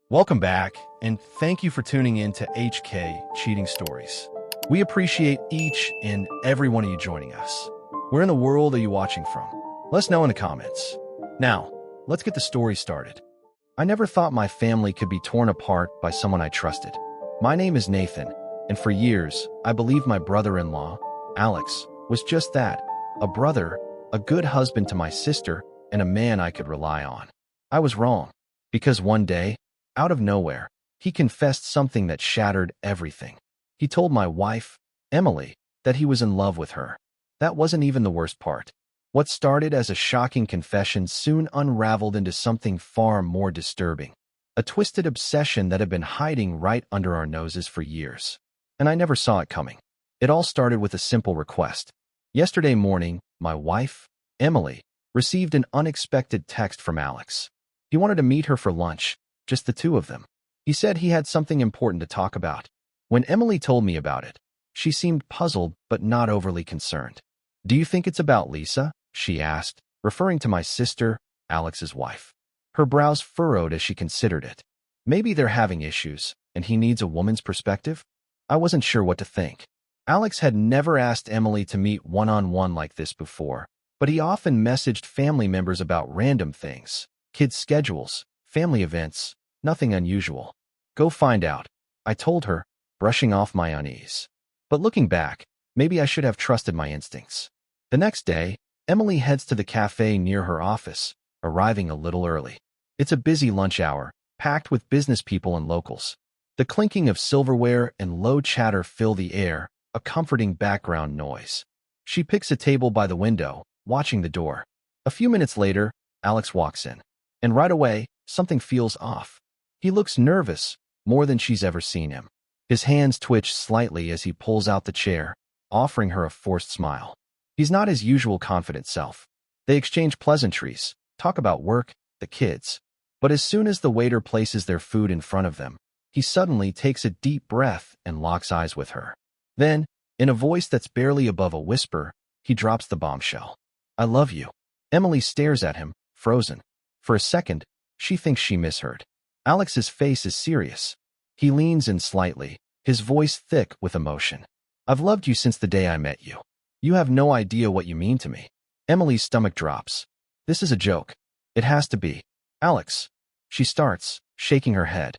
Welcome back, and thank you for tuning in to HK Cheating Stories. We appreciate each and every one of you joining us. Where in the world are you watching from? Let us know in the comments. Now, let's get the story started. I never thought my family could be torn apart by someone I trusted. My name is Nathan, and for years, I believed my brother-in-law, Alex, was just that, a brother, a good husband to my sister, and a man I could rely on. I was wrong, because one day, out of nowhere, he confessed something that shattered everything. He told my wife, Emily, that he was in love with her. That wasn't even the worst part. What started as a shocking confession soon unraveled into something far more disturbing. A twisted obsession that had been hiding right under our noses for years. And I never saw it coming. It all started with a simple request. Yesterday morning, my wife, Emily, received an unexpected text from Alex. He wanted to meet her for lunch, just the two of them. He said he had something important to talk about. When Emily told me about it, she seemed puzzled but not overly concerned. "Do you think it's about Lisa?" she asked, referring to my sister, Alex's wife. Her brows furrowed as she considered it. Maybe they're having issues, and he needs a woman's perspective? I wasn't sure what to think. Alex had never asked Emily to meet one-on-one like this before, but he often messaged family members about random things, kids' schedules, family events, nothing unusual. Go find out, I told her, brushing off my unease. But looking back, maybe I should have trusted my instincts. The next day, Emily heads to the cafe near her office, arriving a little early. It's a busy lunch hour, packed with business people and locals. The clinking of silverware and low chatter fill the air, a comforting background noise. She picks a table by the window, watching the door. A few minutes later, Alex walks in. And right away, something feels off. He looks nervous, more than she's ever seen him. His hands twitch slightly as he pulls out the chair, offering her a forced smile. He's not his usual confident self. They exchange pleasantries, talk about work, the kids. But as soon as the waiter places their food in front of them, he suddenly takes a deep breath and locks eyes with her. Then, in a voice that's barely above a whisper, he drops the bombshell. "I love you." Emily stares at him, frozen. For a second, she thinks she misheard. Alex's face is serious. He leans in slightly, his voice thick with emotion. "I've loved you since the day I met you. You have no idea what you mean to me." Emily's stomach drops. This is a joke. It has to be. "Alex," she starts, shaking her head.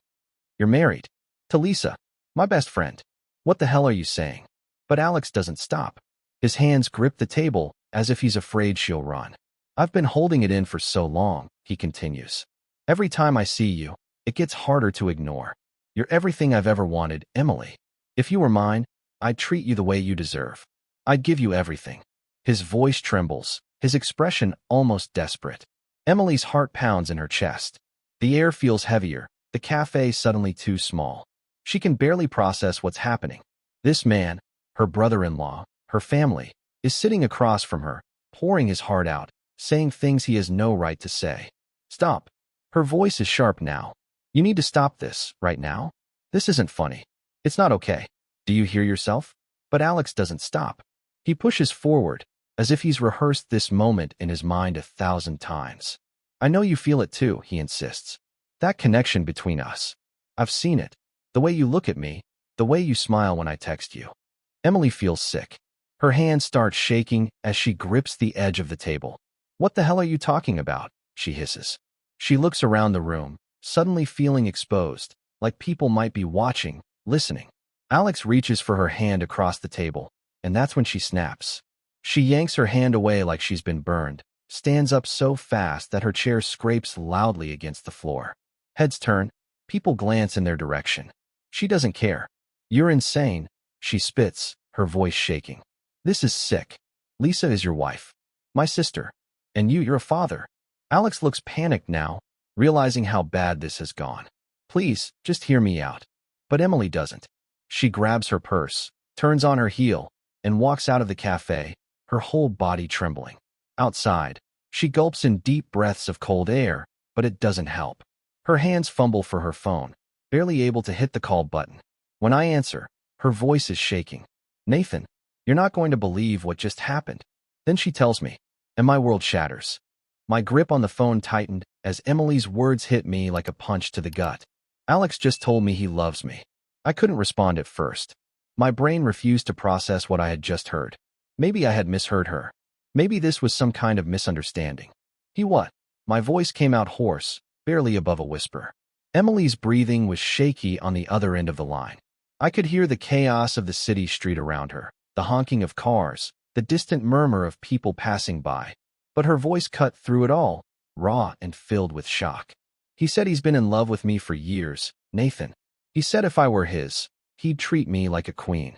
"You're married. To Lisa, my best friend. What the hell are you saying?" But Alex doesn't stop. His hands grip the table as if he's afraid she'll run. "I've been holding it in for so long," he continues. "Every time I see you, it gets harder to ignore. You're everything I've ever wanted, Emily. If you were mine, I'd treat you the way you deserve. I'd give you everything." His voice trembles, his expression almost desperate. Emily's heart pounds in her chest. The air feels heavier, the cafe suddenly too small. She can barely process what's happening. This man, her brother-in-law, her family, is sitting across from her, pouring his heart out, saying things he has no right to say. "Stop." Her voice is sharp now. "You need to stop this, right now. This isn't funny. It's not okay. Do you hear yourself?" But Alex doesn't stop. He pushes forward, as if he's rehearsed this moment in his mind 1,000 times. "I know you feel it too," he insists. "That connection between us. I've seen it. The way you look at me, the way you smile when I text you." Emily feels sick. Her hands start shaking as she grips the edge of the table. "What the hell are you talking about?" she hisses. She looks around the room, suddenly feeling exposed, like people might be watching, listening. Alex reaches for her hand across the table, and that's when she snaps. She yanks her hand away like she's been burned, stands up so fast that her chair scrapes loudly against the floor. Heads turn, people glance in their direction. She doesn't care. "You're insane," she spits, her voice shaking. "This is sick. Lisa is your wife. My sister. And you're a father." Alex looks panicked now, realizing how bad this has gone. "Please, just hear me out." But Emily doesn't. She grabs her purse, turns on her heel, and walks out of the cafe, her whole body trembling. Outside, she gulps in deep breaths of cold air, but it doesn't help. Her hands fumble for her phone, barely able to hit the call button. When I answer, her voice is shaking. "Nathan, you're not going to believe what just happened." Then she tells me, and my world shatters. My grip on the phone tightened as Emily's words hit me like a punch to the gut. Alex just told me he loves me. I couldn't respond at first. My brain refused to process what I had just heard. Maybe I had misheard her. Maybe this was some kind of misunderstanding. He what? My voice came out hoarse, barely above a whisper. Emily's breathing was shaky on the other end of the line. I could hear the chaos of the city street around her, the honking of cars, the distant murmur of people passing by. But her voice cut through it all, raw and filled with shock. He said he's been in love with me for years, Nathan. He said if I were his, he'd treat me like a queen.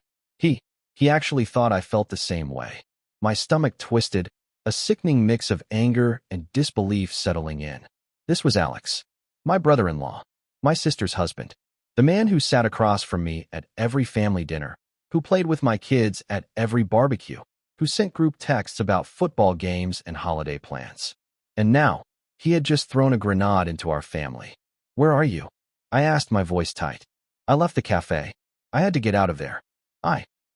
He actually thought I felt the same way. My stomach twisted, a sickening mix of anger and disbelief settling in. This was Alex, my brother-in-law, my sister's husband, the man who sat across from me at every family dinner, who played with my kids at every barbecue, who sent group texts about football games and holiday plans. And now, he had just thrown a grenade into our family. Where are you? I asked, my voice tight. I left the cafe. I had to get out of there.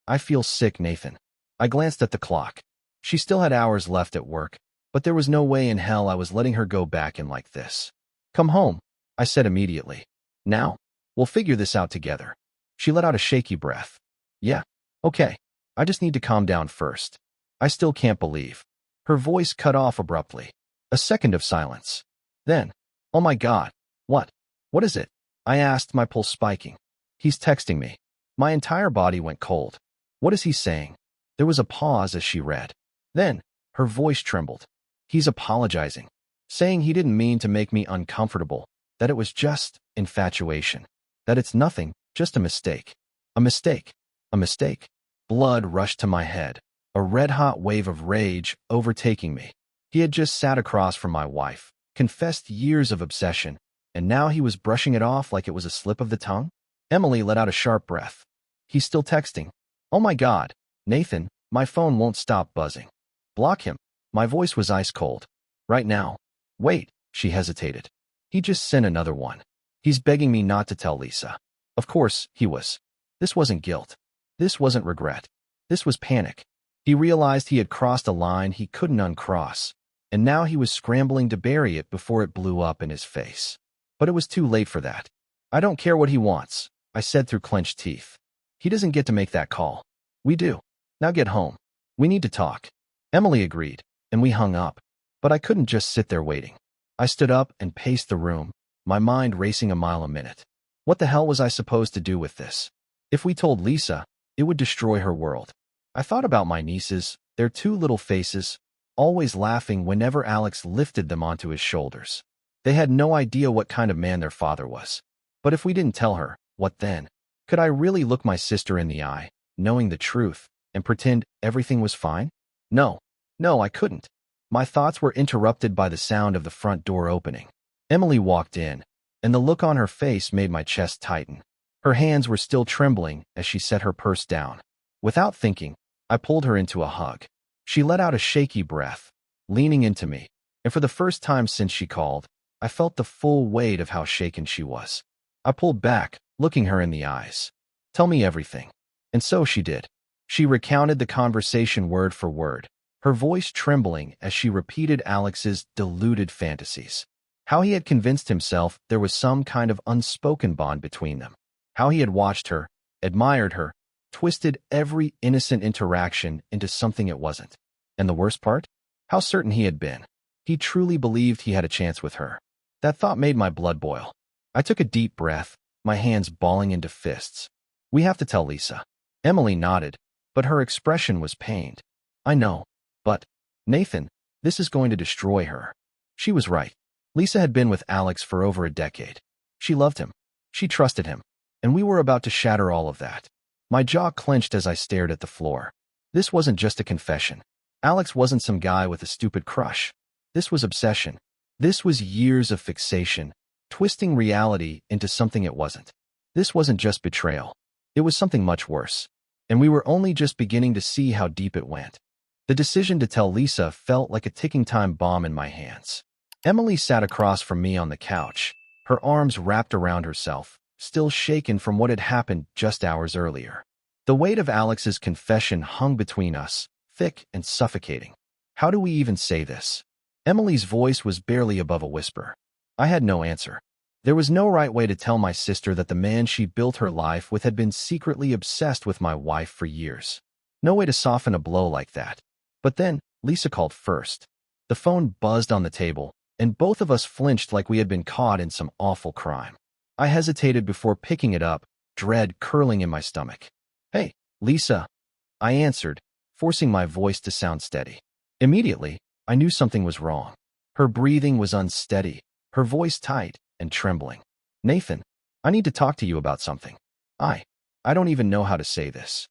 I feel sick, Nathan. I glanced at the clock. She still had hours left at work, but there was no way in hell I was letting her go back in like this. Come home, I said immediately. Now? We'll figure this out together. She let out a shaky breath. Yeah, okay. I just need to calm down first. I still can't believe. Her voice cut off abruptly. A second of silence. Then, oh my God, what? What is it? I asked, my pulse spiking. He's texting me. My entire body went cold. What is he saying? There was a pause as she read. Then, her voice trembled. He's apologizing, saying he didn't mean to make me uncomfortable, that it was just infatuation, that it's nothing, just a mistake. A mistake. A mistake. Blood rushed to my head, a red-hot wave of rage overtaking me. He had just sat across from my wife, confessed years of obsession, and now he was brushing it off like it was a slip of the tongue? Emily let out a sharp breath. He's still texting. Oh my God, Nathan, my phone won't stop buzzing. Block him. My voice was ice cold. Right now. Wait, she hesitated. He just sent another one. He's begging me not to tell Lisa. Of course, he was. This wasn't guilt. This wasn't regret. This was panic. He realized he had crossed a line he couldn't uncross, and now he was scrambling to bury it before it blew up in his face. But it was too late for that. I don't care what he wants, I said through clenched teeth. He doesn't get to make that call. We do. Now get home. We need to talk. Emily agreed, and we hung up. But I couldn't just sit there waiting. I stood up and paced the room, my mind racing a mile a minute. What the hell was I supposed to do with this? If we told Lisa, it would destroy her world. I thought about my nieces, their two little faces, always laughing whenever Alex lifted them onto his shoulders. They had no idea what kind of man their father was. But if we didn't tell her, what then? Could I really look my sister in the eye, knowing the truth, and pretend everything was fine? No, I couldn't. My thoughts were interrupted by the sound of the front door opening. Emily walked in, and the look on her face made my chest tighten. Her hands were still trembling as she set her purse down. Without thinking, I pulled her into a hug. She let out a shaky breath, leaning into me, and for the first time since she called, I felt the full weight of how shaken she was. I pulled back, looking her in the eyes. Tell me everything. And so she did. She recounted the conversation word for word, her voice trembling as she repeated Alex's deluded fantasies. How he had convinced himself there was some kind of unspoken bond between them. How he had watched her, admired her, twisted every innocent interaction into something it wasn't. And the worst part? How certain he had been. He truly believed he had a chance with her. That thought made my blood boil. I took a deep breath, my hands balling into fists. We have to tell Lisa. Emily nodded, but her expression was pained. I know, but, Nathan, this is going to destroy her. She was right. Lisa had been with Alex for over a decade. She loved him. She trusted him. And we were about to shatter all of that. My jaw clenched as I stared at the floor. This wasn't just a confession. Alex wasn't some guy with a stupid crush. This was obsession. This was years of fixation, twisting reality into something it wasn't. This wasn't just betrayal. It was something much worse. And we were only just beginning to see how deep it went. The decision to tell Lisa felt like a ticking time bomb in my hands. Emily sat across from me on the couch, her arms wrapped around herself, still shaken from what had happened just hours earlier. The weight of Alex's confession hung between us, thick and suffocating. How do we even say this? Emily's voice was barely above a whisper. I had no answer. There was no right way to tell my sister that the man she built her life with had been secretly obsessed with my wife for years. No way to soften a blow like that. But then, Lisa called first. The phone buzzed on the table, and both of us flinched like we had been caught in some awful crime. I hesitated before picking it up, dread curling in my stomach. "Hey, Lisa," I answered, forcing my voice to sound steady. Immediately, I knew something was wrong. Her breathing was unsteady, her voice tight and trembling. "Nathan, I need to talk to you about something. I don't even know how to say this."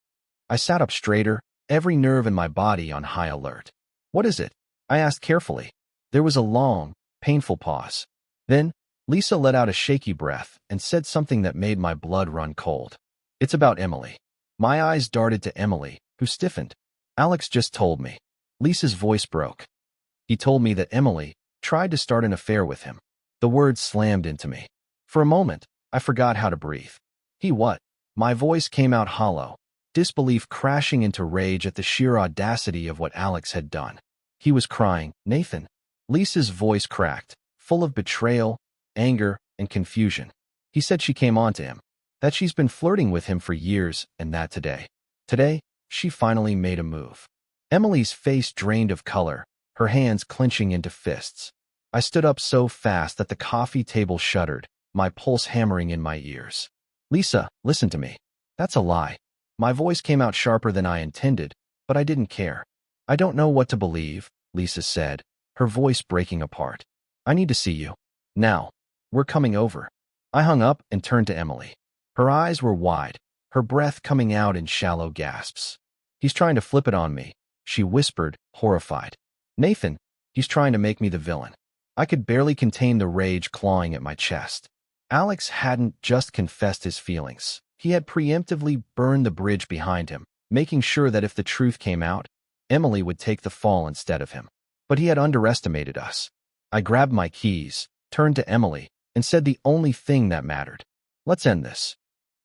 I sat up straighter, every nerve in my body on high alert. "What is it?" I asked carefully. There was a long, painful pause. Then, Lisa let out a shaky breath and said something that made my blood run cold. "It's about Emily." My eyes darted to Emily, who stiffened. "Alex just told me." Lisa's voice broke. "He told me that Emily tried to start an affair with him." The words slammed into me. For a moment, I forgot how to breathe. "He what?" My voice came out hollow, disbelief crashing into rage at the sheer audacity of what Alex had done. "He was crying, Nathan." Lisa's voice cracked, full of betrayal, anger, and confusion. "He said she came on to him, that she's been flirting with him for years, and that today, she finally made a move." Emily's face drained of color, her hands clenching into fists. I stood up so fast that the coffee table shuddered, my pulse hammering in my ears. "Lisa, listen to me. That's a lie." My voice came out sharper than I intended, but I didn't care. "I don't know what to believe," Lisa said, her voice breaking apart. "I need to see you. Now. We're coming over." I hung up and turned to Emily. Her eyes were wide, her breath coming out in shallow gasps. "He's trying to flip it on me," she whispered, horrified. "Nathan, he's trying to make me the villain." I could barely contain the rage clawing at my chest. Alex hadn't just confessed his feelings. He had preemptively burned the bridge behind him, making sure that if the truth came out, Emily would take the fall instead of him. But he had underestimated us. I grabbed my keys, turned to Emily, and said the only thing that mattered. "Let's end this."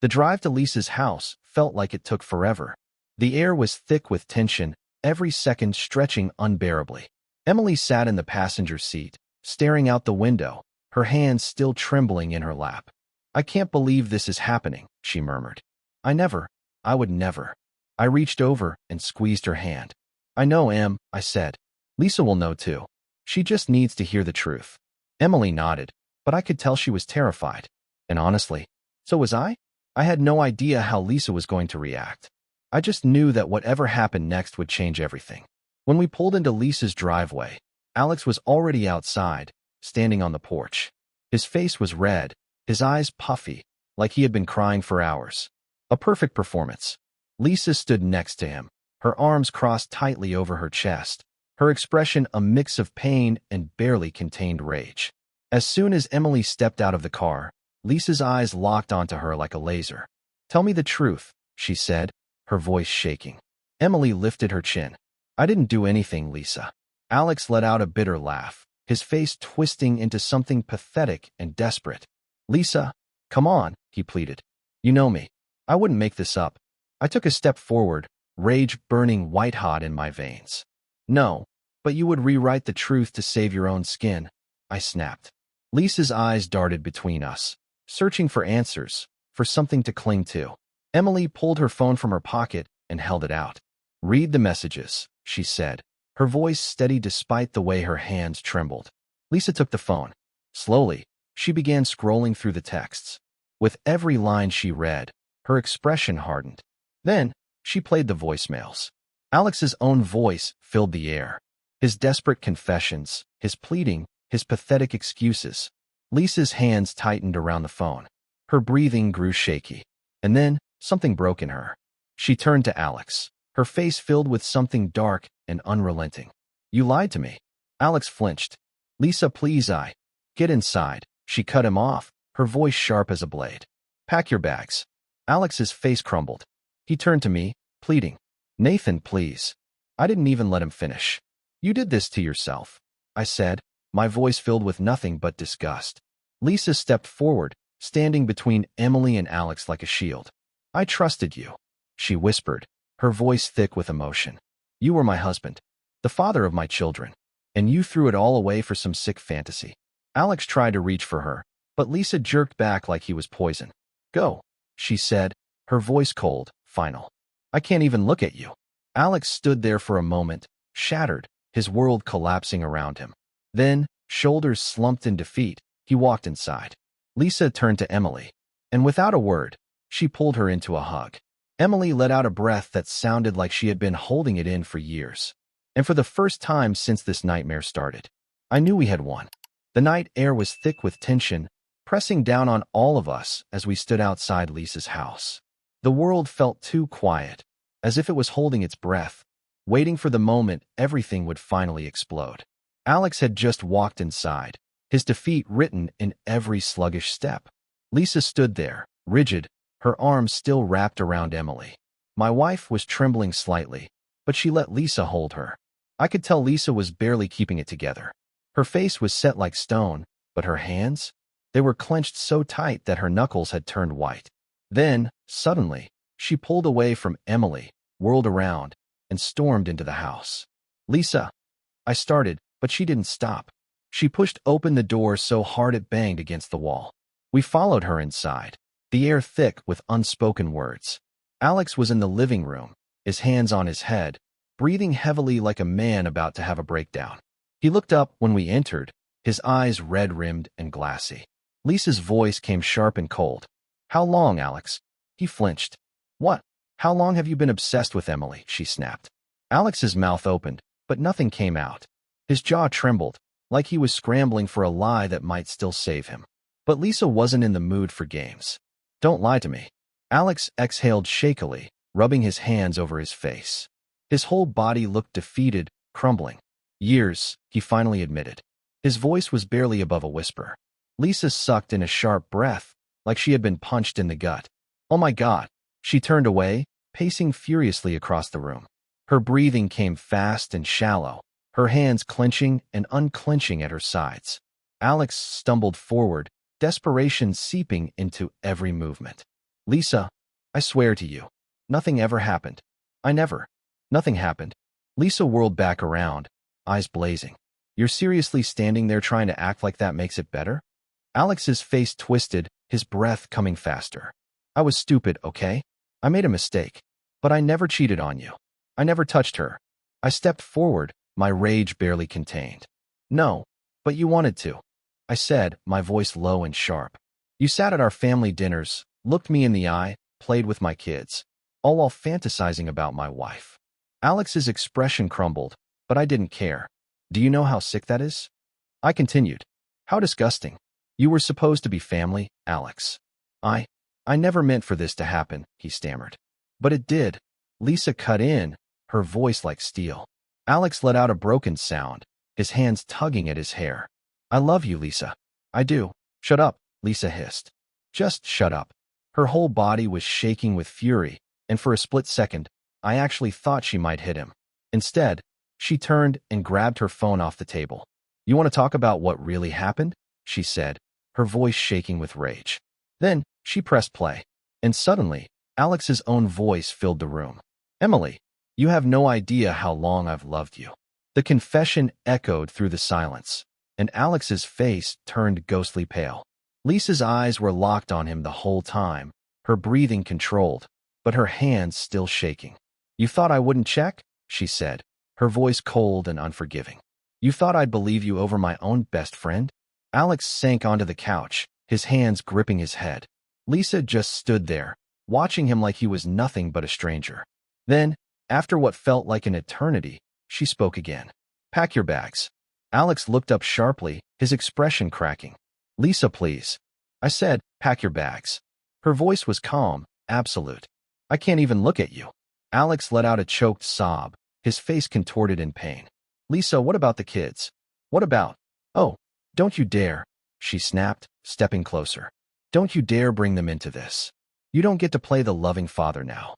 The drive to Lisa's house felt like it took forever. The air was thick with tension, every second stretching unbearably. Emily sat in the passenger seat, staring out the window, her hands still trembling in her lap. "I can't believe this is happening," she murmured. I would never." I reached over and squeezed her hand. "I know, Em," I said. "Lisa will know too. She just needs to hear the truth." Emily nodded, but I could tell she was terrified. And honestly, so was I. I had no idea how Lisa was going to react. I just knew that whatever happened next would change everything. When we pulled into Lisa's driveway, Alex was already outside, standing on the porch. His face was red, his eyes puffy, like he had been crying for hours. A perfect performance. Lisa stood next to him, her arms crossed tightly over her chest, her expression a mix of pain and barely contained rage. As soon as Emily stepped out of the car, Lisa's eyes locked onto her like a laser. "Tell me the truth," she said, her voice shaking. Emily lifted her chin. "I didn't do anything, Lisa." Alex let out a bitter laugh, his face twisting into something pathetic and desperate. "Lisa, come on," he pleaded. "You know me. I wouldn't make this up." I took a step forward, rage burning white-hot in my veins. "No, but you would rewrite the truth to save your own skin," I snapped. Lisa's eyes darted between us, searching for answers, for something to cling to. Emily pulled her phone from her pocket and held it out. "Read the messages," she said, her voice steady despite the way her hands trembled. Lisa took the phone. Slowly, she began scrolling through the texts. With every line she read, her expression hardened. Then, she played the voicemails. Alex's own voice filled the air. His desperate confessions, his pleading, his pathetic excuses. Lisa's hands tightened around the phone. Her breathing grew shaky. And then, something broke in her. She turned to Alex, her face filled with something dark and unrelenting. "You lied to me." Alex flinched. "Lisa, please, Get inside." She cut him off, her voice sharp as a blade. "Pack your bags." Alex's face crumbled. He turned to me, pleading. "Nathan, please." I didn't even let him finish. "You did this to yourself," I said, my voice filled with nothing but disgust. Lisa stepped forward, standing between Emily and Alex like a shield. "I trusted you," she whispered, her voice thick with emotion. "You were my husband, the father of my children, and you threw it all away for some sick fantasy." Alex tried to reach for her, But Lisa jerked back like he was poison. Go, she said, her voice cold, final. I can't even look at you. Alex stood there for a moment, shattered, his world collapsing around him. Then, shoulders slumped in defeat, he walked inside. Lisa turned to Emily, and without a word, she pulled her into a hug. Emily let out a breath that sounded like she had been holding it in for years. And for the first time since this nightmare started, I knew we had won. The night air was thick with tension, pressing down on all of us as we stood outside Lisa's house. The world felt too quiet, as if it was holding its breath, waiting for the moment everything would finally explode. Alex had just walked inside, his defeat written in every sluggish step. Lisa stood there, rigid, her arms still wrapped around Emily. My wife was trembling slightly, but she let Lisa hold her. I could tell Lisa was barely keeping it together. Her face was set like stone, but her hands? They were clenched so tight that her knuckles had turned white. Then, suddenly, she pulled away from Emily, whirled around, and stormed into the house. Lisa, I started, but she didn't stop. She pushed open the door so hard it banged against the wall. We followed her inside, the air thick with unspoken words. Alex was in the living room, his hands on his head, breathing heavily like a man about to have a breakdown. He looked up when we entered, his eyes red-rimmed and glassy. Lisa's voice came sharp and cold. How long, Alex? He flinched. What? How long have you been obsessed with Emily? She snapped. Alex's mouth opened, but nothing came out. His jaw trembled, like he was scrambling for a lie that might still save him. But Lisa wasn't in the mood for games. Don't lie to me. Alex exhaled shakily, rubbing his hands over his face. His whole body looked defeated, crumbling. Years, he finally admitted. His voice was barely above a whisper. Lisa sucked in a sharp breath, like she had been punched in the gut. Oh my God. She turned away, pacing furiously across the room. Her breathing came fast and shallow, her hands clenching and unclenching at her sides. Alex stumbled forward, desperation seeping into every movement. Lisa, I swear to you, nothing ever happened. Nothing happened. Lisa whirled back around, eyes blazing. You're seriously standing there trying to act like that makes it better? Alex's face twisted, his breath coming faster. I was stupid, okay? I made a mistake. But I never cheated on you. I never touched her. I stepped forward, my rage barely contained. No, but you wanted to, I said, my voice low and sharp. You sat at our family dinners, looked me in the eye, played with my kids, all while fantasizing about my wife. Alex's expression crumbled, but I didn't care. Do you know how sick that is? I continued. How disgusting. You were supposed to be family, Alex. I never meant for this to happen, he stammered. But it did. Lisa cut in, her voice like steel. Alex let out a broken sound, his hands tugging at his hair. I love you, Lisa. I do. Shut up, Lisa hissed. Just shut up. Her whole body was shaking with fury, and for a split second, I actually thought she might hit him. Instead, she turned and grabbed her phone off the table. You want to talk about what really happened? She said, her voice shaking with rage. Then, she pressed play. And suddenly, Alex's own voice filled the room. Emily, you have no idea how long I've loved you. The confession echoed through the silence, and Alex's face turned ghostly pale. Lisa's eyes were locked on him the whole time, her breathing controlled, but her hands still shaking. You thought I wouldn't check? She said, her voice cold and unforgiving. You thought I'd believe you over my own best friend? Alex sank onto the couch, his hands gripping his head. Lisa just stood there, watching him like he was nothing but a stranger. Then, after what felt like an eternity, she spoke again. Pack your bags. Alex looked up sharply, his expression cracking. Lisa, please. I said, pack your bags. Her voice was calm, absolute. I can't even look at you. Alex let out a choked sob, his face contorted in pain. Lisa, what about the kids? What about? Oh, don't you dare, she snapped, stepping closer. Don't you dare bring them into this. You don't get to play the loving father now.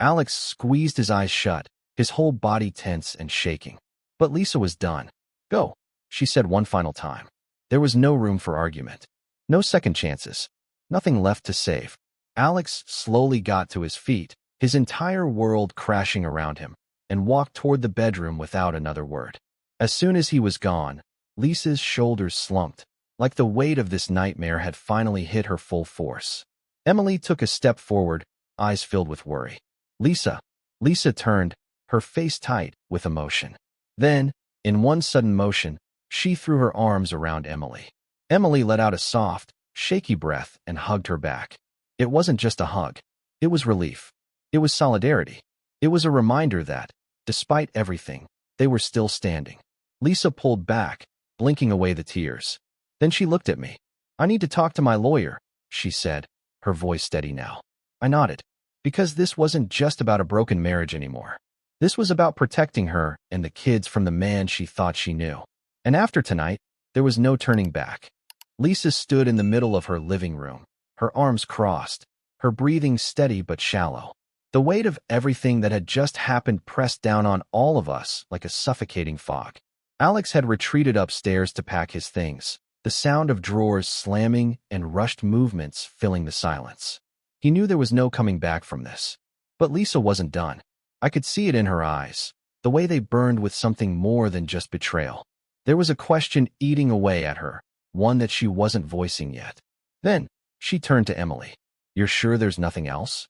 Alex squeezed his eyes shut, his whole body tense and shaking. But Lisa was done. Go, she said one final time. There was no room for argument. No second chances. Nothing left to save. Alex slowly got to his feet, his entire world crashing around him, and walked toward the bedroom without another word. As soon as he was gone, Lisa's shoulders slumped, like the weight of this nightmare had finally hit her full force. Emily took a step forward, eyes filled with worry. Lisa. Lisa turned, her face tight with emotion. Then, in one sudden motion, she threw her arms around Emily. Emily let out a soft, shaky breath and hugged her back. It wasn't just a hug. It was relief. It was solidarity. It was a reminder that, despite everything, they were still standing. Lisa pulled back, blinking away the tears. Then she looked at me. "I need to talk to my lawyer," she said, her voice steady now. I nodded, because this wasn't just about a broken marriage anymore. This was about protecting her and the kids from the man she thought she knew. And after tonight, there was no turning back. Lisa stood in the middle of her living room, her arms crossed, her breathing steady but shallow. The weight of everything that had just happened pressed down on all of us like a suffocating fog. Alex had retreated upstairs to pack his things, the sound of drawers slamming and rushed movements filling the silence. He knew there was no coming back from this. But Lisa wasn't done. I could see it in her eyes, the way they burned with something more than just betrayal. There was a question eating away at her, one that she wasn't voicing yet. Then, she turned to Emily. "You're sure there's nothing else?"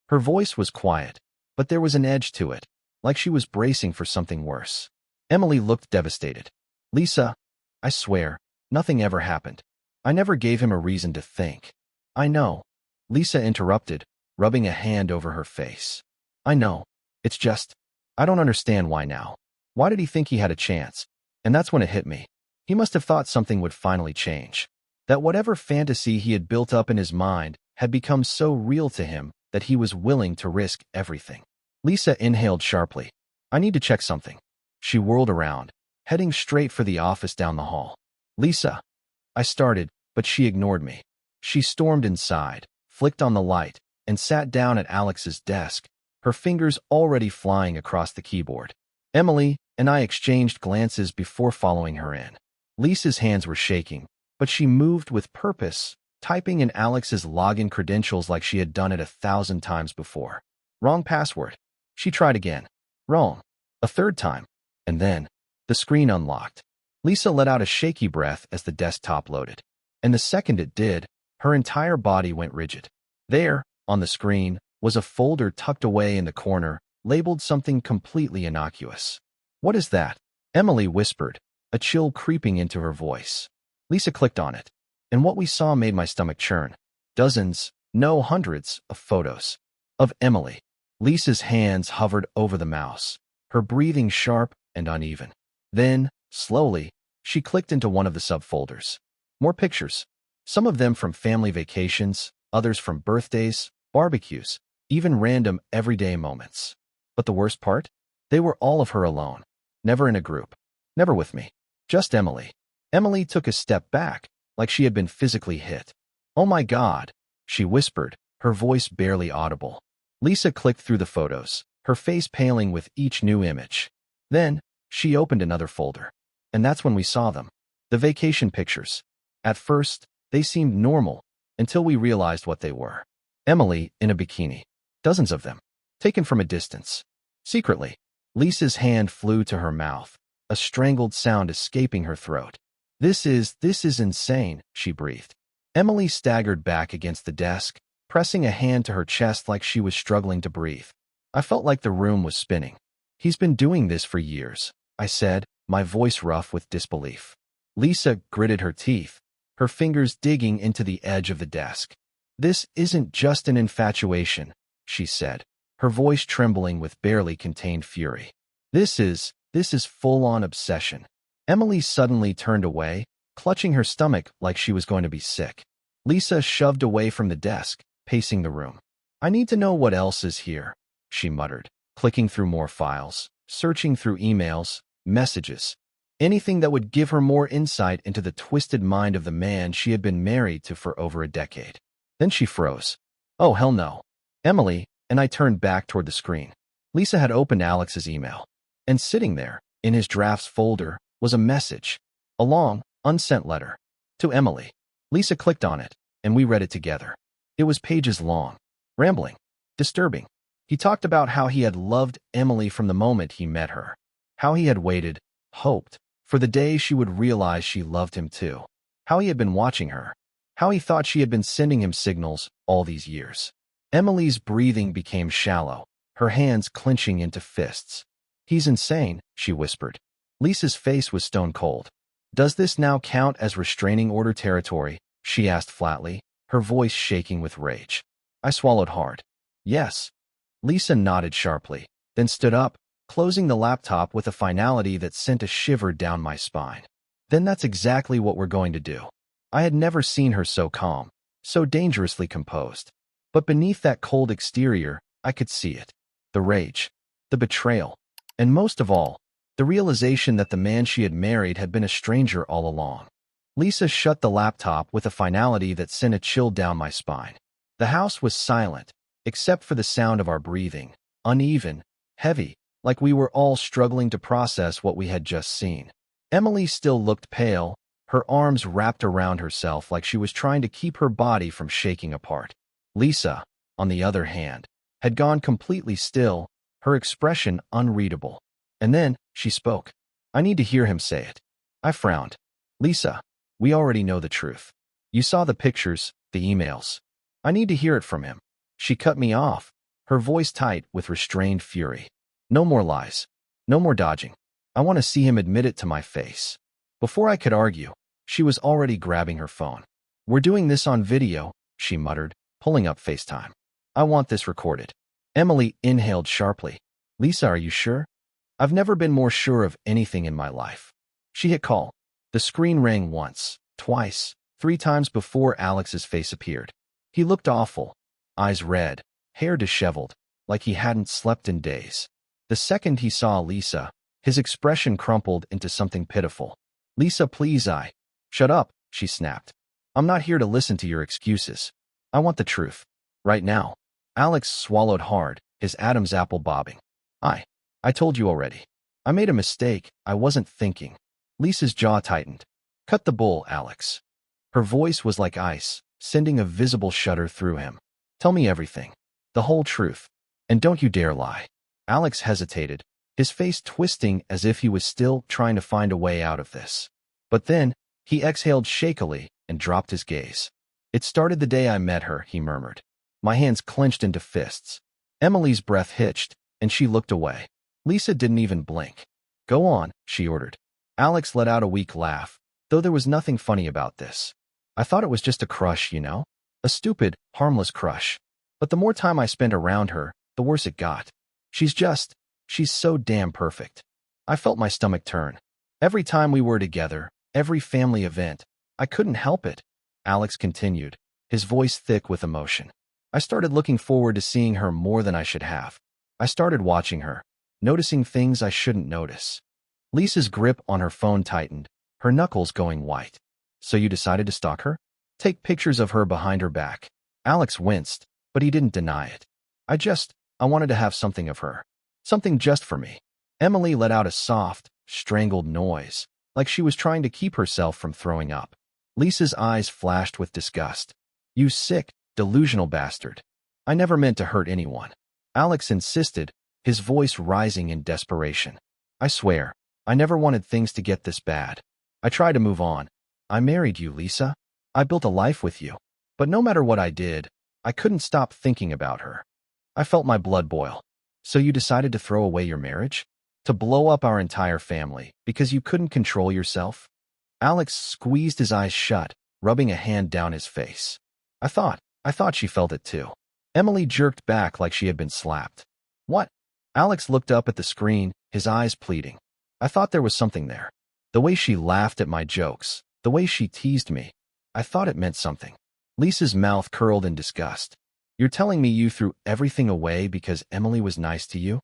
Her voice was quiet, but there was an edge to it, like she was bracing for something worse. Emily looked devastated. "Lisa, I swear, nothing ever happened. I never gave him a reason to think." "I know," Lisa interrupted, rubbing a hand over her face. "I know. It's just, I don't understand why now. Why did he think he had a chance?" And that's when it hit me. He must have thought something would finally change. That whatever fantasy he had built up in his mind had become so real to him that he was willing to risk everything. Lisa inhaled sharply. "I need to check something." She whirled around, heading straight for the office down the hall. "Lisa," I started, but she ignored me. She stormed inside, flicked on the light, and sat down at Alex's desk, her fingers already flying across the keyboard. Emily and I exchanged glances before following her in. Lisa's hands were shaking, but she moved with purpose, typing in Alex's login credentials like she had done it 1,000 times before. Wrong password. She tried again. Wrong. A third time. And then, the screen unlocked. Lisa let out a shaky breath as the desktop loaded. And the second it did, her entire body went rigid. There, on the screen, was a folder tucked away in the corner, labeled something completely innocuous. "What is that?" Emily whispered, a chill creeping into her voice. Lisa clicked on it, and what we saw made my stomach churn. Dozens, no hundreds, of photos. Of Emily. Lisa's hands hovered over the mouse, her breathing sharp and uneven. Then, slowly, she clicked into one of the subfolders. More pictures. Some of them from family vacations, others from birthdays, barbecues, even random everyday moments. But the worst part? They were all of her alone. Never in a group. Never with me. Just Emily. Emily took a step back, like she had been physically hit. "Oh my God," she whispered, her voice barely audible. Lisa clicked through the photos, her face paling with each new image. Then, she opened another folder. And that's when we saw them. The vacation pictures. At first, they seemed normal, until we realized what they were. Emily in a bikini. Dozens of them. Taken from a distance. Secretly, Lisa's hand flew to her mouth, a strangled sound escaping her throat. This is insane," she breathed. Emily staggered back against the desk, pressing a hand to her chest like she was struggling to breathe. I felt like the room was spinning. "He's been doing this for years," I said, my voice rough with disbelief. Lisa gritted her teeth, her fingers digging into the edge of the desk. "This isn't just an infatuation," she said, her voice trembling with barely contained fury. This is full-on obsession." Emily suddenly turned away, clutching her stomach like she was going to be sick. Lisa shoved away from the desk, pacing the room. "I need to know what else is here," she muttered, clicking through more files, searching through emails, messages, anything that would give her more insight into the twisted mind of the man she had been married to for over a decade. Then she froze. "Oh, hell no." Emily and I turned back toward the screen. Lisa had opened Alex's email, and sitting there, in his drafts folder, was a message, a long, unsent letter. To Emily. Lisa clicked on it, and we read it together. It was pages long, rambling, disturbing. He talked about how he had loved Emily from the moment he met her, how he had waited, hoped, for the day she would realize she loved him too, how he had been watching her, how he thought she had been sending him signals all these years. Emily's breathing became shallow, her hands clenching into fists. "He's insane," she whispered. Lisa's face was stone cold. "Does this now count as restraining order territory?" she asked flatly, her voice shaking with rage. I swallowed hard. "Yes." Lisa nodded sharply, then stood up, closing the laptop with a finality that sent a shiver down my spine. "Then that's exactly what we're going to do." I had never seen her so calm, so dangerously composed. But beneath that cold exterior, I could see it. The rage, the betrayal, and most of all, the realization that the man she had married had been a stranger all along. Lisa shut the laptop with a finality that sent a chill down my spine. The house was silent, except for the sound of our breathing, uneven, heavy, like we were all struggling to process what we had just seen. Emily still looked pale, her arms wrapped around herself like she was trying to keep her body from shaking apart. Lisa, on the other hand, had gone completely still, her expression unreadable. And then, she spoke. "I need to hear him say it." I frowned. "Lisa, we already know the truth. You saw the pictures, the emails. I need to hear it from him." She cut me off, her voice tight with restrained fury. "No more lies. No more dodging. I want to see him admit it to my face." Before I could argue, she was already grabbing her phone. "We're doing this on video," she muttered, pulling up FaceTime. "I want this recorded." Emily inhaled sharply. "Lisa, are you sure?" "I've never been more sure of anything in my life." She hit call. The screen rang once, twice, 3 times before Alex's face appeared. He looked awful, eyes red, hair disheveled, like he hadn't slept in days. The second he saw Lisa, his expression crumpled into something pitiful. "Lisa, please, Shut up," she snapped. "I'm not here to listen to your excuses. I want the truth. Right now." Alex swallowed hard, his Adam's apple bobbing. I told you already. I made a mistake, I wasn't thinking." Lisa's jaw tightened. "Cut the bull, Alex." Her voice was like ice, sending a visible shudder through him. "Tell me everything. The whole truth. And don't you dare lie." Alex hesitated, his face twisting as if he was still trying to find a way out of this. But then, he exhaled shakily and dropped his gaze. "It started the day I met her," he murmured. My hands clenched into fists. Emily's breath hitched, and she looked away. Lisa didn't even blink. "Go on," she ordered. Alex let out a weak laugh, though there was nothing funny about this. "I thought it was just a crush, you know? A stupid, harmless crush. But the more time I spent around her, the worse it got. She's so damn perfect." I felt my stomach turn. Every time we were together, every family event, I couldn't help it. Alex continued, his voice thick with emotion. "I started looking forward to seeing her more than I should have. I started watching her, noticing things I shouldn't notice." Lisa's grip on her phone tightened, her knuckles going white. "So you decided to stalk her? Take pictures of her behind her back?" Alex winced, but he didn't deny it. I wanted to have something of her. Something just for me." Emily let out a soft, strangled noise, like she was trying to keep herself from throwing up. Lisa's eyes flashed with disgust. "You sick, delusional bastard. I never meant to hurt anyone." Alex insisted, his voice rising in desperation. "I swear, I never wanted things to get this bad. I tried to move on. I married you, Lisa. I built a life with you. But no matter what I did, I couldn't stop thinking about her." I felt my blood boil. "So you decided to throw away your marriage? To blow up our entire family because you couldn't control yourself?" Alex squeezed his eyes shut, rubbing a hand down his face. I thought she felt it too." Emily jerked back like she had been slapped. "What?" Alex looked up at the screen, his eyes pleading. I thought there was something there. The way she laughed at my jokes, the way she teased me. I thought it meant something. Lisa's mouth curled in disgust. "You're telling me you threw everything away because Emily was nice to you?"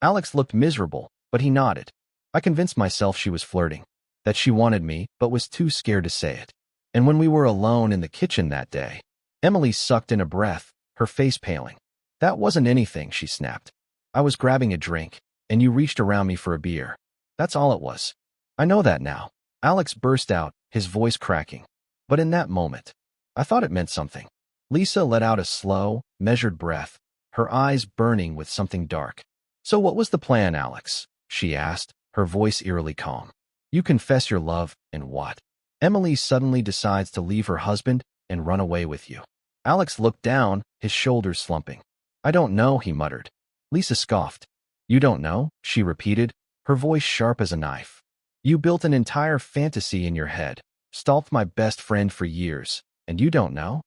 Alex looked miserable, but he nodded. "I convinced myself she was flirting, that she wanted me but was too scared to say it. And when we were alone in the kitchen that day," Emily sucked in a breath, her face paling. "That wasn't anything," she snapped. "I was grabbing a drink, and you reached around me for a beer. That's all it was." "I know that now," Alex burst out, his voice cracking. "But in that moment, I thought it meant something." Lisa let out a slow, measured breath, her eyes burning with something dark. "So what was the plan, Alex?" she asked, her voice eerily calm. "You confess your love, and what?" Emily suddenly decides to leave her husband and run away with you. Alex looked down, his shoulders slumping. I don't know, he muttered. Lisa scoffed. You don't know? She repeated, her voice sharp as a knife. You built an entire fantasy in your head, stalked my best friend for years, and you don't know?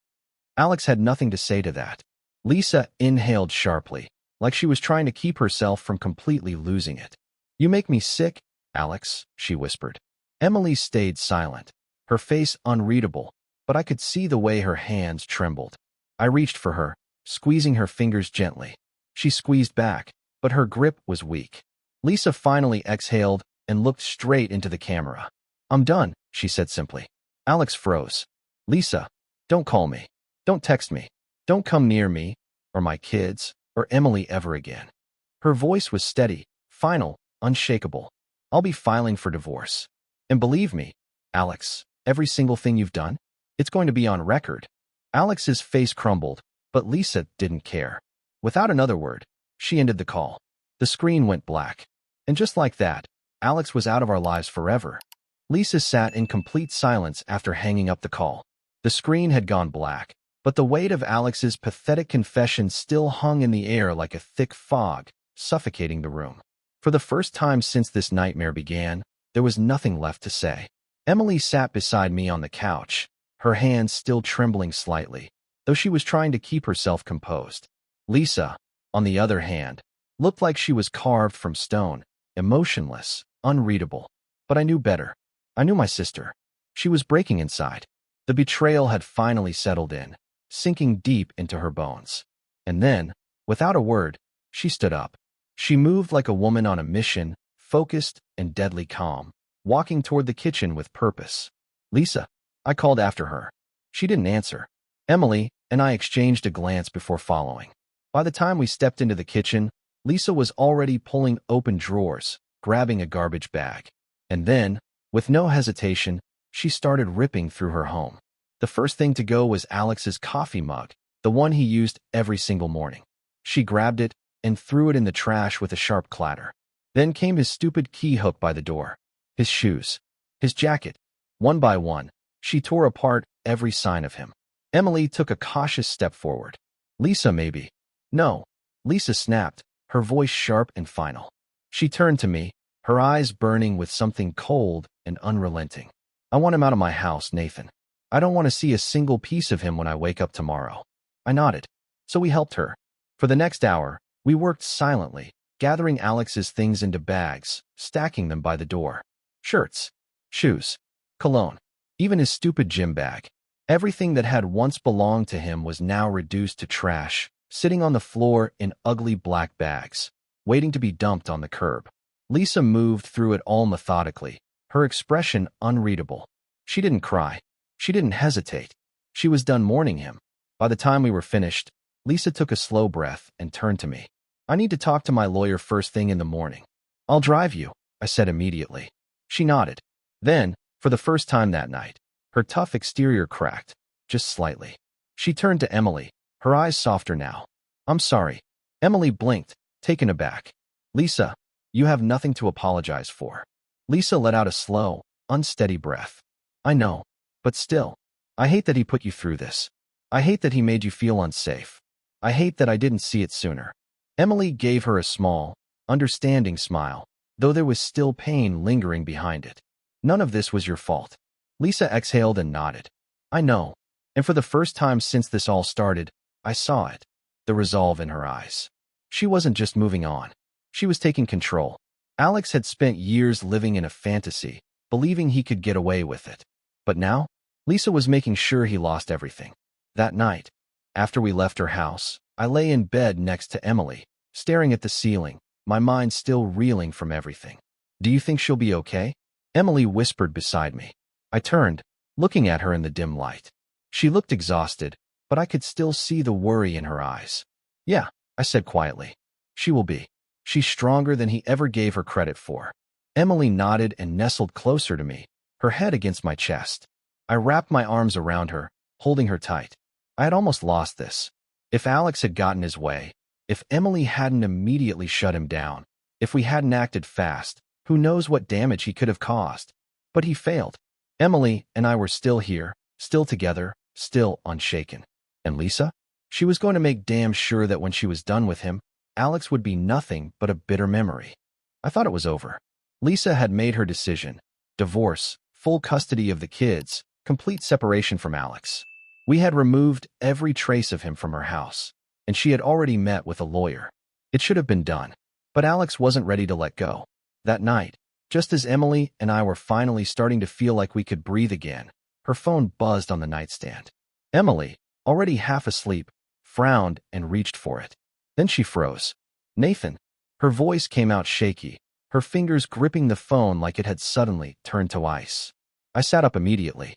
Alex had nothing to say to that. Lisa inhaled sharply, like she was trying to keep herself from completely losing it. You make me sick, Alex, she whispered. Emily stayed silent, her face unreadable, but I could see the way her hands trembled. I reached for her, squeezing her fingers gently. She squeezed back, but her grip was weak. Lisa finally exhaled and looked straight into the camera. I'm done, she said simply. Alex froze. Lisa, don't call me. Don't text me. Don't come near me, or my kids, or Emily ever again. Her voice was steady, final, unshakable. I'll be filing for divorce. And believe me, Alex, every single thing you've done, it's going to be on record. Alex's face crumbled, but Lisa didn't care. Without another word, she ended the call. The screen went black. And just like that, Alex was out of our lives forever. Lisa sat in complete silence after hanging up the call. The screen had gone black, but the weight of Alex's pathetic confession still hung in the air like a thick fog, suffocating the room. For the first time since this nightmare began, there was nothing left to say. Emily sat beside me on the couch, her hands still trembling slightly, though she was trying to keep herself composed. Lisa, on the other hand, looked like she was carved from stone, emotionless, unreadable. But I knew better. I knew my sister. She was breaking inside. The betrayal had finally settled in, sinking deep into her bones. And then, without a word, she stood up. She moved like a woman on a mission, focused and deadly calm, walking toward the kitchen with purpose. Lisa, I called after her. She didn't answer. Emily and I exchanged a glance before following. By the time we stepped into the kitchen, Lisa was already pulling open drawers, grabbing a garbage bag. And then, with no hesitation, she started ripping through her home. The first thing to go was Alex's coffee mug, the one he used every single morning. She grabbed it and threw it in the trash with a sharp clatter. Then came his stupid key hook by the door, his shoes, his jacket. One by one, she tore apart every sign of him. Emily took a cautious step forward. Lisa, maybe. No, Lisa snapped, her voice sharp and final. She turned to me, her eyes burning with something cold and unrelenting. I want him out of my house, Nathan. I don't want to see a single piece of him when I wake up tomorrow. I nodded. So we helped her. For the next hour, we worked silently, gathering Alex's things into bags, stacking them by the door. Shirts, shoes, cologne, even his stupid gym bag. Everything that had once belonged to him was now reduced to trash, sitting on the floor in ugly black bags, waiting to be dumped on the curb. Lisa moved through it all methodically, her expression unreadable. She didn't cry. She didn't hesitate. She was done mourning him. By the time we were finished, Lisa took a slow breath and turned to me. I need to talk to my lawyer first thing in the morning. I'll drive you, I said immediately. She nodded. Then, for the first time that night, her tough exterior cracked, just slightly. She turned to Emily, her eyes softer now. I'm sorry. Emily blinked, taken aback. Lisa, you have nothing to apologize for. Lisa let out a slow, unsteady breath. I know, but still, I hate that he put you through this. I hate that he made you feel unsafe. I hate that I didn't see it sooner. Emily gave her a small, understanding smile, though there was still pain lingering behind it. None of this was your fault. Lisa exhaled and nodded. I know, and for the first time since this all started, I saw it, the resolve in her eyes. She wasn't just moving on. She was taking control. Alex had spent years living in a fantasy, believing he could get away with it. But now, Lisa was making sure he lost everything. That night, after we left her house, I lay in bed next to Emily, staring at the ceiling, my mind still reeling from everything. Do you think she'll be okay? Emily whispered beside me. I turned, looking at her in the dim light. She looked exhausted, but I could still see the worry in her eyes. Yeah, I said quietly. She will be. She's stronger than he ever gave her credit for. Emily nodded and nestled closer to me, her head against my chest. I wrapped my arms around her, holding her tight. I had almost lost this. If Alex had gotten his way, if Emily hadn't immediately shut him down, if we hadn't acted fast, who knows what damage he could have caused. But he failed. Emily and I were still here, still together, still unshaken. And Lisa? She was going to make damn sure that when she was done with him, Alex would be nothing but a bitter memory. I thought it was over. Lisa had made her decision. Divorce, full custody of the kids, complete separation from Alex. We had removed every trace of him from her house, and she had already met with a lawyer. It should have been done. But Alex wasn't ready to let go. That night, just as Emily and I were finally starting to feel like we could breathe again, her phone buzzed on the nightstand. Emily, already half asleep, frowned and reached for it. Then she froze. Nathan. Her voice came out shaky, her fingers gripping the phone like it had suddenly turned to ice. I sat up immediately.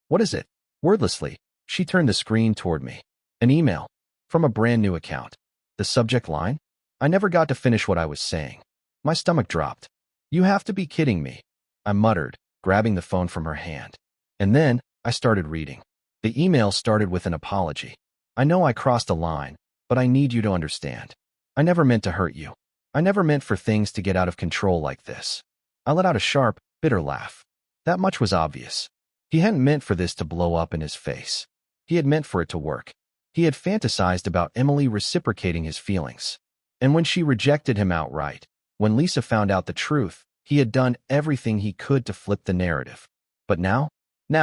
What is it? Wordlessly, she turned the screen toward me. An email. From a brand new account. The subject line? I never got to finish what I was saying. My stomach dropped. You have to be kidding me, I muttered, grabbing the phone from her hand. And then, I started reading. The email started with an apology. I know I crossed a line, but I need you to understand. I never meant to hurt you. I never meant for things to get out of control like this. I let out a sharp, bitter laugh. That much was obvious. He hadn't meant for this to blow up in his face. He had meant for it to work. He had fantasized about Emily reciprocating his feelings. And when she rejected him outright, when Lisa found out the truth, he had done everything he could to flip the narrative. But now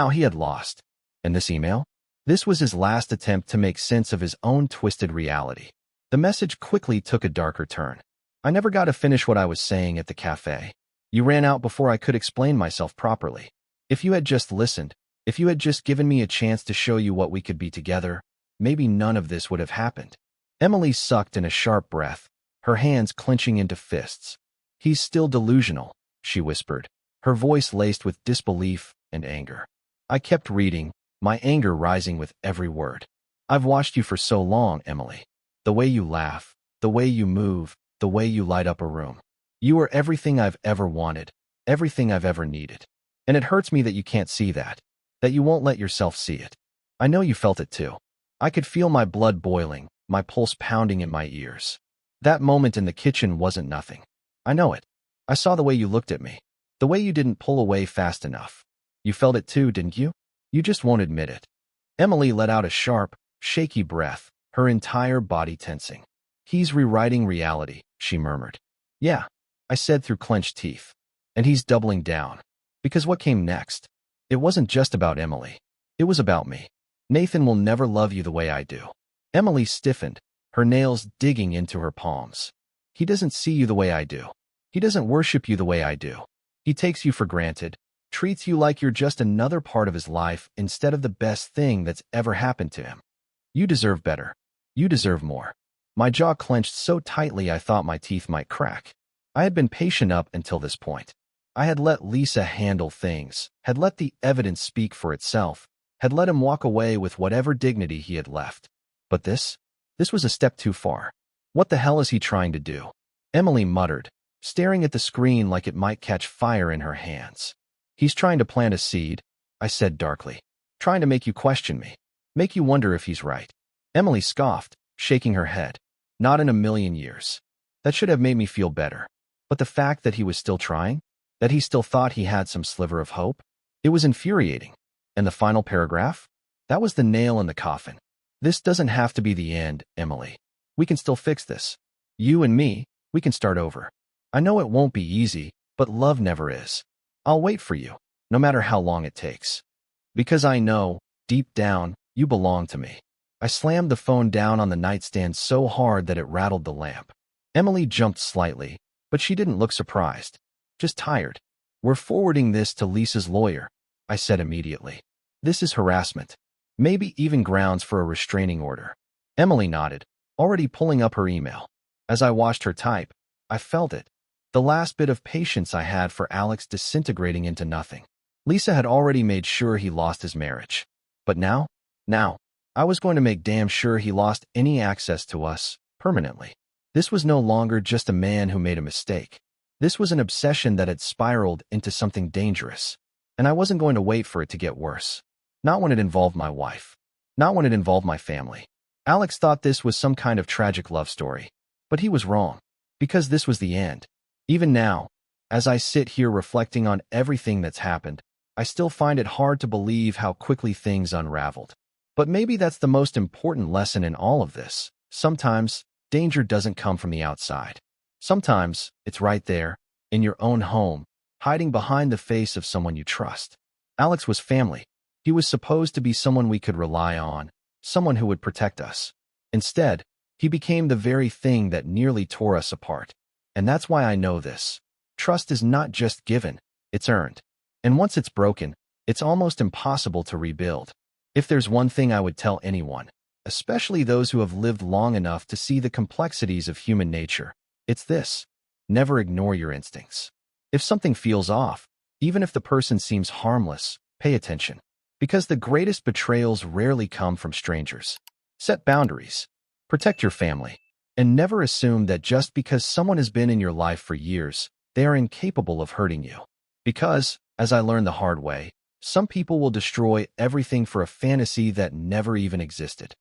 he had lost. And this email? This was his last attempt to make sense of his own twisted reality. The message quickly took a darker turn. I never got to finish what I was saying at the cafe. You ran out before I could explain myself properly. If you had just listened, if you had just given me a chance to show you what we could be together, maybe none of this would have happened. Emily sucked in a sharp breath, her hands clenching into fists. He's still delusional, she whispered, her voice laced with disbelief and anger. I kept reading, my anger rising with every word. I've watched you for so long, Emily. The way you laugh, the way you move, the way you light up a room. You are everything I've ever wanted, everything I've ever needed. And it hurts me that you can't see that you won't let yourself see it. I know you felt it too. I could feel my blood boiling, my pulse pounding in my ears. That moment in the kitchen wasn't nothing. I know it. I saw the way you looked at me, the way you didn't pull away fast enough. You felt it too, didn't you? You just won't admit it. Emily let out a sharp, shaky breath, her entire body tensing. He's rewriting reality, she murmured. Yeah, I said through clenched teeth. And he's doubling down. Because what came next? It wasn't just about Emily. It was about me. Nathan will never love you the way I do. Emily stiffened, her nails digging into her palms. He doesn't see you the way I do. He doesn't worship you the way I do. He takes you for granted, treats you like you're just another part of his life instead of the best thing that's ever happened to him. You deserve better. You deserve more. My jaw clenched so tightly I thought my teeth might crack. I had been patient up until this point. I had let Lisa handle things, had let the evidence speak for itself, had let him walk away with whatever dignity he had left. But this was a step too far. What the hell is he trying to do? Emily muttered, staring at the screen like it might catch fire in her hands. He's trying to plant a seed, I said darkly. Trying to make you question me. Make you wonder if he's right. Emily scoffed, shaking her head. Not in a million years. That should have made me feel better. But the fact that he was still trying, that he still thought he had some sliver of hope, it was infuriating. And the final paragraph? That was the nail in the coffin. This doesn't have to be the end, Emily. We can still fix this. You and me, we can start over. I know it won't be easy, but love never is. I'll wait for you, no matter how long it takes. Because I know, deep down, you belong to me. I slammed the phone down on the nightstand so hard that it rattled the lamp. Emily jumped slightly, but she didn't look surprised. Just tired. We're forwarding this to Lisa's lawyer, I said immediately. This is harassment. Maybe even grounds for a restraining order. Emily nodded, already pulling up her email. As I watched her type, I felt it. The last bit of patience I had for Alex disintegrating into nothing. Lisa had already made sure he lost his marriage. But now, I was going to make damn sure he lost any access to us, permanently. This was no longer just a man who made a mistake. This was an obsession that had spiraled into something dangerous. And I wasn't going to wait for it to get worse. Not when it involved my wife. Not when it involved my family. Alex thought this was some kind of tragic love story. But he was wrong. Because this was the end. Even now, as I sit here reflecting on everything that's happened, I still find it hard to believe how quickly things unraveled. But maybe that's the most important lesson in all of this. Sometimes, danger doesn't come from the outside. Sometimes, it's right there, in your own home, hiding behind the face of someone you trust. Alex was family. He was supposed to be someone we could rely on, someone who would protect us. Instead, he became the very thing that nearly tore us apart. And that's why I know this. Trust is not just given, it's earned. And once it's broken, it's almost impossible to rebuild. If there's one thing I would tell anyone, especially those who have lived long enough to see the complexities of human nature, it's this: never ignore your instincts. If something feels off, even if the person seems harmless, pay attention. Because the greatest betrayals rarely come from strangers. Set boundaries. Protect your family. And never assume that just because someone has been in your life for years, they are incapable of hurting you. Because, as I learned the hard way, some people will destroy everything for a fantasy that never even existed.